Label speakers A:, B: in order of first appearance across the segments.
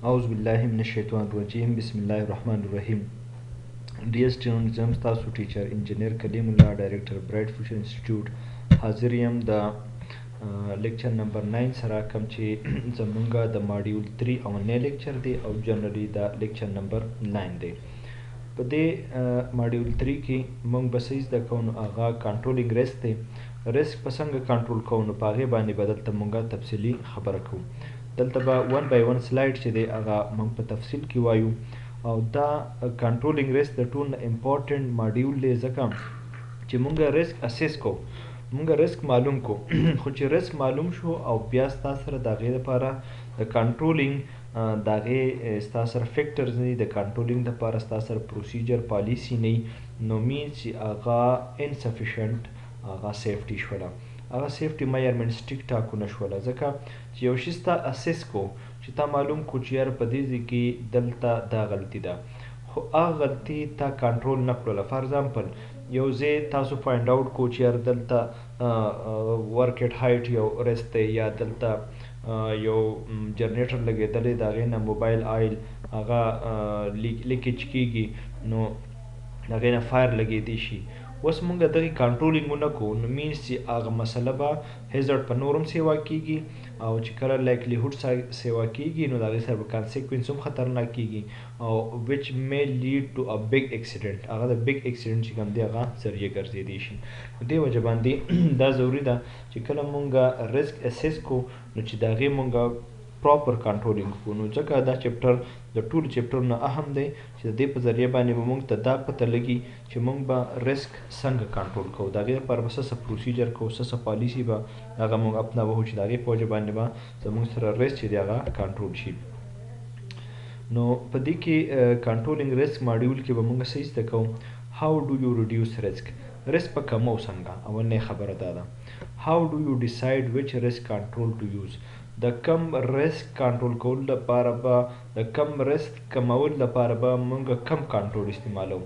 A: أعوذ بالله من الشیطان الرجیم بسم الله الرحمن الرحیم. Dear students, I'm تاسو ټیچر انجینیر کلیم الله ډایریکټر برایټ فیوچر انسټیټیوټ حاضر یم د لیکچر نمبر 9 سره کوم چې زمونږ د ماډیول 3 اولنی لیکچر دی او جنرالي د لیکچر نمبر 9 دی. په دې ماډیول 3 کې موږ به څه زده کوو نو هغه کنټرولینګ ریسک دی. ریسک په څنګه کنټرول کوو نو په هغې باندې به دلته موږ تفصیلي خبره کوو. دلته به 1 by 1 سلایډ چې دی هغه موږ په تفصیل کې وایو او دا کنټرولینګ ریسک د ټول نه امپورټنټ ماډیول دی ځکه چې موږ ریسک اسیس کوو، موږ ریسک معلوم کو خو چې ریسک معلوم شو او بیا ستاسو سره د هغې لپاره د کنټرولینګ د هغې ستاسو سره فیکټرز نه دي، د کنټرولینګ دپاره ستاسو سره پروسیجر پالیسي نه وي نو مینس چې هغه انسفیشنټ هغه سیفټي شوله، هغه سیفټي میجرمنټس ټیک ټاکونه شوله. ځکه چې یو شي ستا اسیس کو چې تا معلوم کو چې یاره په دې ځای کې دلته دا غلطي ده خو هغه غلطي تا کنټرول نه کړله. فار ایگزامپل یو ځای تاسو فایند آوټ کو چې یاره دلته ورک ایټ هایټ یو ریسک دی یا دلته یو جنریټر لګېدلی د هغې نه موبایل آیل هغه لیکیج کېږي نو د هغې نه فایر لګېدی شي. اوس موږ دغې کنټرولینګ ونه کوو نو مینس چې هغه مسله به هیزرډ په نور هم سیوا کېږي او چې کله لایکلیهوډ سیوا کېږي نو د هغې سره به کانسیکوینس هم خطرناک کېږي او وچ می لیډ ټو ا بګ اکسیډنټ، هغه د بګ اکسیډنټ چې کوم دی هغه ذریعه ګرځېدی شي. په دې وجه باندې دا ضروري ده چې کله موږ ریسک اسیس کو نو چې د هغې موږ پراپر کنټرولینګ کو. نو ځکه دا چپټر د ټولو چپټرو نه اهم دی چې د دې په ذریعه باندې به موږ ته دا پته لګي چې موږ به ریسک څنګه کنټرول کوو، د هغې لپاره به څه پروسیجر کوو، څه پالیسي به هغه موږ اپناوو چې د هغې په وجه باندې به زموږ سره ریسک چې دی هغه کنټرول شي. نو په دې کې کنټرولینګ ریسک ماډیول کې به موږ څه زده کوو، هاو ډو یو ریډیوس ریسک په کمو څنګه. اولنۍ خبره دا ده هاو ډو یو ډیسایډ وچ ریسک کنټرول ټو یوز، د کم ریسک کنټرول کولو لپاره به د کم ریسک کمولو لپاره به موږ کم کنټرول استعمالو.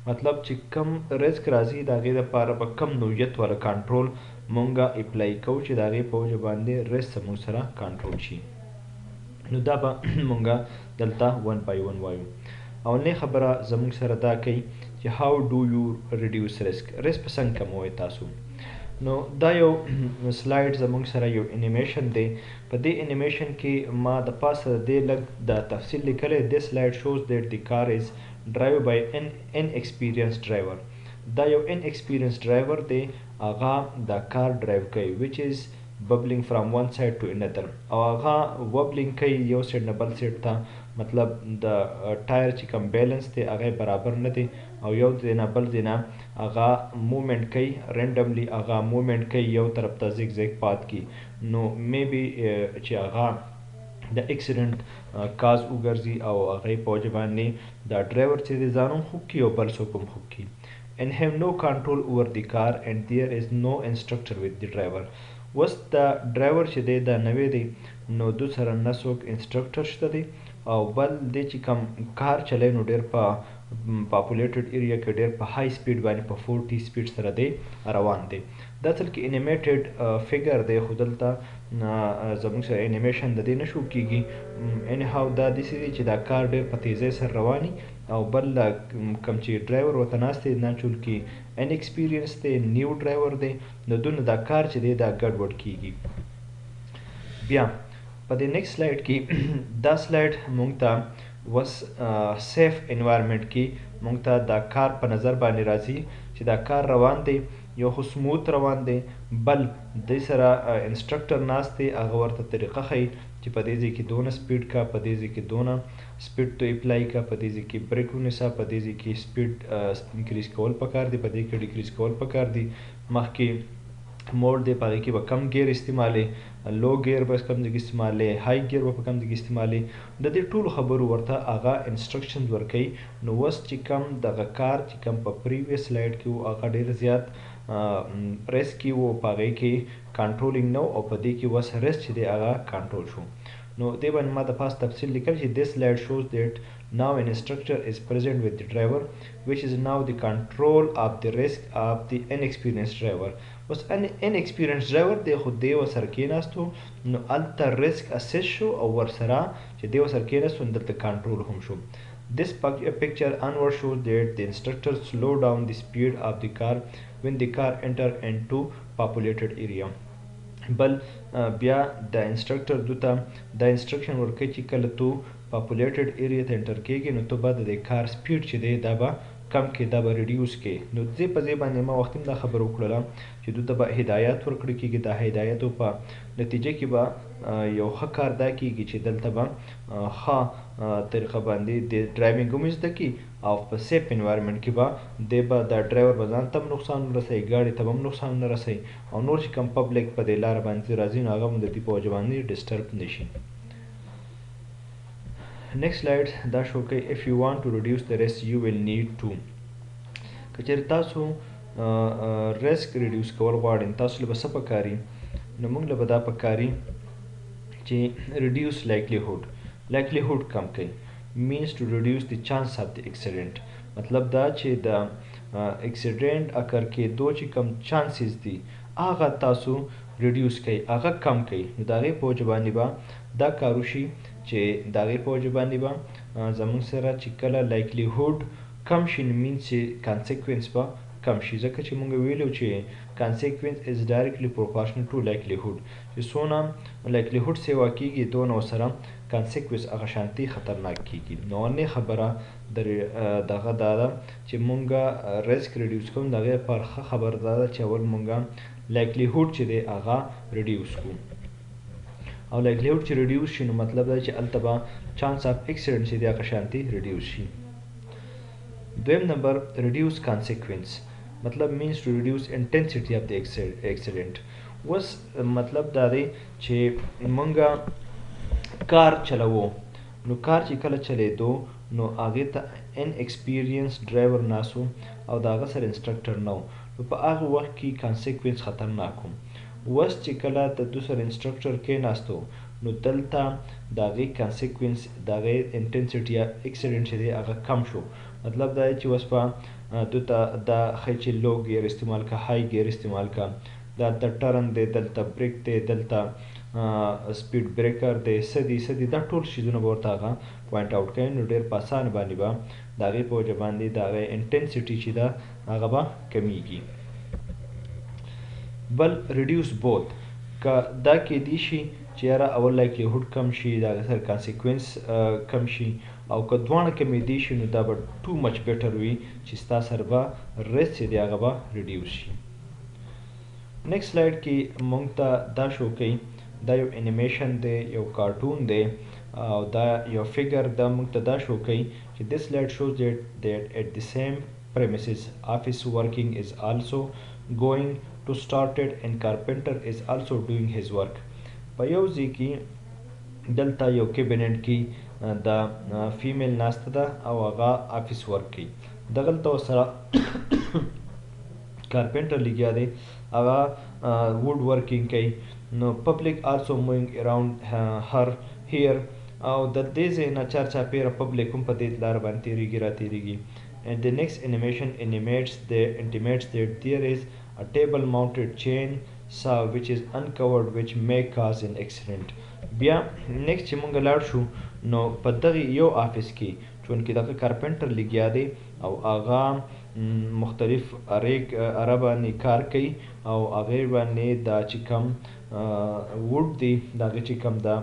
A: مطلب چې کم ریسک راځي د هغې لپاره به کم نوعیت والا کنټرول موږ اپلای کوو چې د هغې په وجه باندې ریسک زموږ سره کنټرول شي. نو دا به موږ دلته 1 by 1 وایو. اولنۍ خبره زموږ سره دا کوي چې هاو ډو یو ریډیوس ریسک، ریسک په څنګه کموئ تاسو. نو دا یو سلایډ زموږ سره یو انیمیشن دی. په دې انیمیشن کې ما د پاسه د دې لږ د تفصیل لیکلی. this slide shows that the car is driven by an inexperienced driver. دا یو inexperienced driver دی، هغه دا کار ډرایو کوي which is bubbling from one side to another او هغه وبلینګ کوي یو سایډ نه بل سایډ ته. مطلب د ټایر چې کوم بیلنس دی هغه برابر نه دی او یو ځای نه بل ځای نه هغه موومنټ کوي، رینډملی هغه موومنټ کوي یو طرف ته زیګ زیګ پات کی. نو میبي چې هغه د اکسیډنټ کاز وګرځي او هغې په وجه باندې دا ډرایور چې دی ځان هم خوږ کړي او بل څوک هم خوږ کړي. and have no control over the car and there is no instructor with the driver. اوس دا ډرایور چې دی دا نوی دی نو دو سره نه څوک انسټرکټر شته دی او بل دی چې کوم کار چلی نو ډېر په پاپولیټډ ایریا کې ډېر په های سپیډ باندې په 40 سپیډ سره دی روان دی. دا اصل کې انیمیټډ فیګر دی خو دلته زموږ سره انیمیشن د دې نه شو کېږي. any how دا داسې دی چې دا کار ډېر په تیزۍ سره رواني او بل کوم چې ډرایور ورته ناست دی ناچول کې ان ایکسپیرینس دی، نیو ډرایور دی نو دونه دا کار چې دی دا ګډوډ کېږي. بیا په دې نیکسټ سلایډ کې دا سلایډ موږ ته وس سیف انوایرمنټ کې موږ ته دا کار په نظر باندې راځي چې دا کار روان دی یو خو سموت روان دی، بل د سره انسټرکټر ناست دی هغه ورته طریقه ښیي چې په دې ځای کې دونه سپیډ کا، په دې ځای کې دونه سپیډ تو اپلای کا، په دې ځای کې بریک ونیسه، په دې ځای کې سپیډ انکریز کول پکار دی، په دې کې ډیکریز کول پکار دی. مخکې موډ دی په هغې کې به کم ګیر استعمالي، لو ګیر به کم ځای کې استعمالي، های ګیر به په کم ځای کې استعمالي. د دې ټولو خبرو ورته هغه انسټرکشنز ورکوي. نو اوس چې کم دغه کار چې کم په پریویس سلایډ کې و هغه ډېر زیات ریسک کې و، په هغې کې کنټرولینګ نه و او په دې کې اوس ریسک چې دی هغه کنټرول شو. نو دې باندې ما د پاس تفصیل لیکل چې this slide shows that now an instructor is present with the driver which is now the control of the risk of the inexperienced driver. اوس inexperienced driver دی خو دی ورسره کېناستو نو هلته risk assess شو او ورسره چې دی ورسره کېناستو نو دلته کنټرول هم شو. This picture onward shows that the instructor slow down the speed of the car when the car enter into populated area. بل بیا د انسټرکټر دوته دا انسټرکشن ورکوي چې کله تو پاپولیټډ ایریا ته انټر کېږي نو تو به د کار سپیډ چې دی دا به کم کې دا به ریډیوس کې نو ځې په ځې باندې ما وختي دا خبره وکړله چې دوی ته به هدایات ورکړي کېږي دا هدایاتو په نتیجه کې به یو ښه کار دا کېږي چې دلته به ښه طریقه باندې د ډرایوینګ هم زده کړي او په سیف انوایرمنټ کې به دی به دا ډرایور به ځان ته هم نقصان نه رسوي ګاډي ته به هم نقصان نه رسوي او نور چې کوم پبلک په دې لاره باندې راځي نو هغه هم د دې په وجه باندې ډسټرب نه شي. Next slide دا شو کوي if you want to reduce the risk you will need to که چېرې تاسو risk reduce کول غواړئ تاسو له به څه پکاري نو موږ له به دا پکاري چې reduce likelihood کم کوي means to reduce the chance of the accident مطلب دا چې د accident اکر کېدو چې کم chances دي هغه تاسو reduce کوي هغه کم کوي نو د هغې په وجه باندې به دا کار وشي چې د هغې په وجه باندې به زموږ سره چې کله لایکلیهوډ کم شي نو مینس چې کانسیکوینس به کم شي ځکه چې موږ ویلو چې کانسیکوینس از ډایرکټلی پروپورشنل ټو لایکلیهوډ چې څونه لایکلیهوډ سیوا کېږي دونه ورسره کانسیکوینس هغه شانتي خطرناک کېږي نو اولنۍ خبره دغه دا ده چې موږ ریسک ریډیوس کوو د هغې لپاره ښه خبره دا ده چې اول موږ لایکلیهوډ چې دی هغه ریډیوس کړو او لایکلیهوډ چې ریډیوس شي نو مطلب دا چې هلته به چانس اف اکسیډنټ چې دی هغه شانتي ریډیوس شي. دویم نمبر ریډیوس کانسیکوینس مطلب مینس ټو ریډیوس انټنسټي اف د اکسیډنټ اوس مطلب دا دی چې موږ کار چلوو نو کار چې کله چلیدو نو هغې ته ان ایکسپیرینس ډرایور ناسو او د هغه سره انسټرکټر نه و نو په هغه وخت کې کانسیکوینس خطرناک و اوس چې کله د دوی سره انسټرکټر کېناستو نو دلته د هغې کانسیکوینس د هغې انټنسټي یا اکسیډنټ چې دی هغه کم شو مطلب دا دی چې اوس به دوی ته دا ښایي چې لو ګیر استعمال که های ګیر استعمال که دلته ټرن دی دلته بریک دی دلته سپیډ بریکر دی څه دي دا ټول شیزونه به ورته هغه پوینټ آوټ کوي نو ډېر په اسانه باندې به د هغې په وجه باندې د هغې انټنسټي چې ده هغه به کمیږي. بل ریډیوس بوت که دا کېدی شي چې یاره اول لایکلیهوډ کم شي د هغې سره کانسیکوینس کم شي او که دواړه کمېدی شي نو دا به ټو مچ بیټر وي چې ستا سره به ریسک چې دی هغه به ریډیوس شي. نیکسټ سلایډ کې موږ ته دا شو کوي دا یو انیمیشن دی یو کارټون دی او دا یو فګر دا موږ ته دا شو کوي چې this slide shows that at the same premises office working is also going to started and carpenter is also doing his work په یو ځای کې دلته یو کیبینټ کې د فیمیل ناسته ده او هغه آفیس ورک کوي دغلته ورسره کارپینټر لګیا دی هغه ووډ ورکینګ کوي نو پبلک آلسو مووینګ اراوند هر هیر او د دې ځای نه چارچاپیره پبلک هم په دې لاره باندې تېرېږي را تېرېږي and the next animation intimates that there is a table mounted chain saw which is uncovered which may cause an accident. بیا نیکسټ چې مونږ لاړ شو نو په دغه یو آفیس کې چونکې دغه کارپینټر لګیا دی او هغه مختلف اره باندې کار کوي او هغې باندې دا چې کوم ووډ دی د هغې چې کوم دا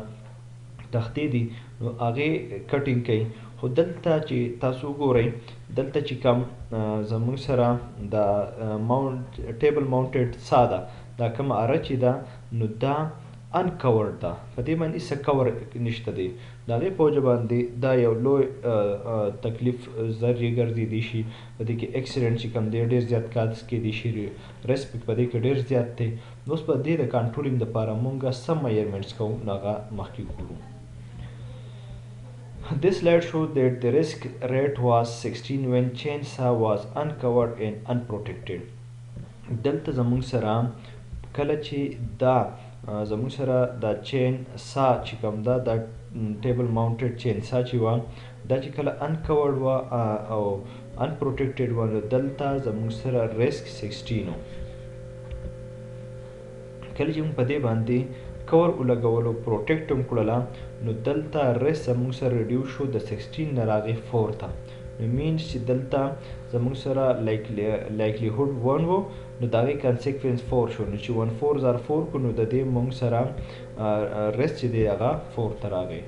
A: تختې دي نو هغې کټینګ کوي خو دلته چې تاسو وګورئ دلته چې کوم زموږ سره د ټیبل ماونټډ سا ده دا کومه اره چې ده نو دا انکورډ ده په دې باندې څه کور نشته دی د هغې په وجه باندې دا یو لوی تکلیف ذریعه ګرځېدی شي په دې کې اکسیډنټ چې کوم دی ډېر زیات کاز کېدی شي ریسک په دې کې ډېر زیات دی نو اوس په دې د کنټرولینګ دپاره مونږ څه میجرمنټس کوو نو هغه مخکې وګورو. This slide shows that the risk rate was 16 when chainsaw was uncovered and unprotected. دلته زموږ سره کله چې دا زموږ سره دا چین سا چې کوم ده دا ټیبل ماونټډ چین سا چې وه دا چې کله انکورډ وه او انپروټیکټډ وه نو دلته زموږ سره ریسک 16 و. کله چې موږ په دې باندې کور ولګولو پروټیکټ هم کړله نو دلته ریسک زموږ سره ریډیوس شو د 16 نه راغی 4 ته. نو مینس چې دلته زموږ سره لایکلیهوډ 1 و نو د هغې کنسیکوینس 4 شو. نو چې 1 4 زار 4 کړو نو د دې موږ سره ریسک چې دی هغه 4 ته راغی.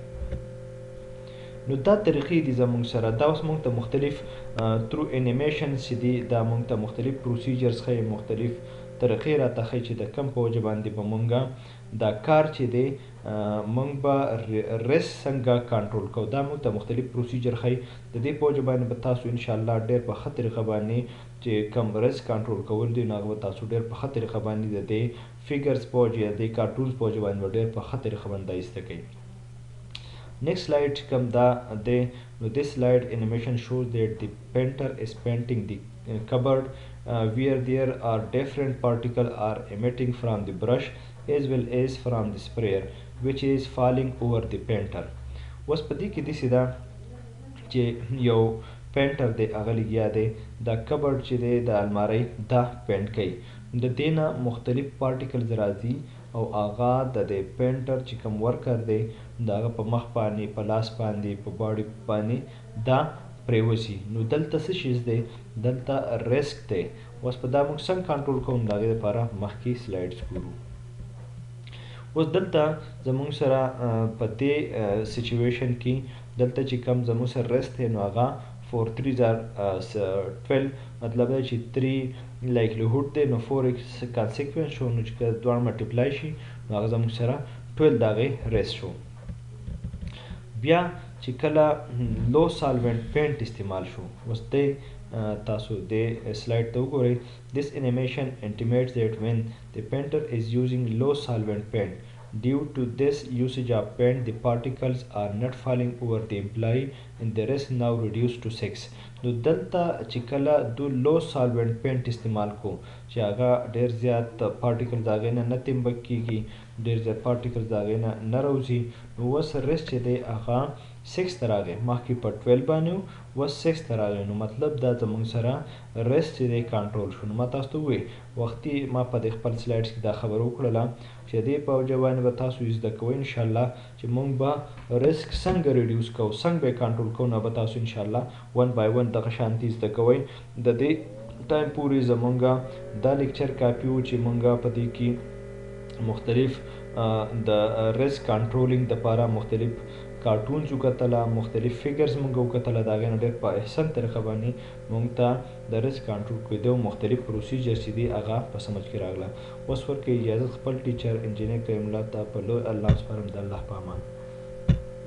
A: نو دا طریقې دي زموږ سره. دا اوس موږ ته مختلف ترو انیمیشن چې دي دا موږ ته مختلف پروسیجرز ښیي، مختلف طریقې راته ښیي چې د کوم په وجه باندې به موږ دا کار چې دی موږ به ریسک څنګه کنټرول کوو. دا موږ ته مختلف پروسیجر ښیي. د دې په وجه باندې به تاسو انشاءالله ډېر په ښه طریقه باندې چې کوم ریسک کنټرول کول دي نو هغه به تاسو ډېر په ښه طریقه باندې د دې فیګرز په وجه یا د کارټونز په وجه باندې به ډېر په ښه طریقه باندې ایسته کوي. Next slide come this slide animation shows that the painter is painting the cupboard where there are different particles are emitting from the brush as well as from the sprayer which is falling over the painter. اوس په دې کې داسې ده چې یو پینټر دی هغه لګیا دی دا کبرډ چې دی د المارۍ دا پینټ کوي. د دې نه مختلف پارټیکلز راځي او هغه د دې پینټر چې کوم ورکر دی د هغه په مخ باندې، په لاس باندې، په باډي باندې دا پرېوځي. نو دلته څه شیز دی؟ دلته ریسک دی. اوس په دا موږ څنګه کنټرول کوو؟ د هغې دپاره مخکې سلایډز ګورو. اوس دلته زموږ سره په دې سچویشن کې دلته چې کوم زموږ سره ریسک دی نو هغه 4 3 12 مطلب دی چې 3 لایکلیهوډ دی نو 4 کنسیکوینس شو. نو چې کله دواړه ملټیپلای شي نو هغه زموږ سره 12 د هغې ریسک شو. بیا چې کله لو سالوینټ پینټ استعمال شو، اوس دی تاسو د سلایډ ته وګورئ. This animation intimates that when the painter is using low solvent paint, due to this usage of paint, the particles are not falling over the employee and the risk now reduced to 6. نو دلته چې کله دو لو سالوینټ پینټ استعمال کو چې هغه ډېر زیات پارټیکلز د هغې نه تمبک کېږي، ډېر زیات پارټیکلز د هغې نه راوځي. نو اوس ریسک چې دی هغه 6 ته راغی. مخکې په 12 باندې و، اوس 6 ته راغی. نو مطلب دا زموږ سره ریسک چې دی کنټرول شو. نو ما تاسو ته ووایي وختي ما په دې خپل سلایډز کې دا خبره وکړله چې دې په وجه باندې به تاسو زده کوئ انشاءالله چې موږ به ریسک څنګه ریډیوس کوو، څنګه به یې کنټرول کوو. نو به تاسو انشاءالله 1 by 1 دغه شانتي زده کوئ. د دې ټایم پورې زمونږ دا لیکچر کاپي و چې مونږ په دې کې مختلف د ریسک کنټرولینګ دپاره مختلف کارټونز وکتله، مختلف فیګرز مونږ وکتله. د هغې نه ډېر په احسن طریقه باندې مونږ ته د ریسک کنټرول کېدو مختلف پروسیجر چې دي هغه په سمجھ کې راغله. اوس ورکوي اجازه خپل ټیچر انجینر کریم الله ته په لوی الله سپارم. د الله په امان.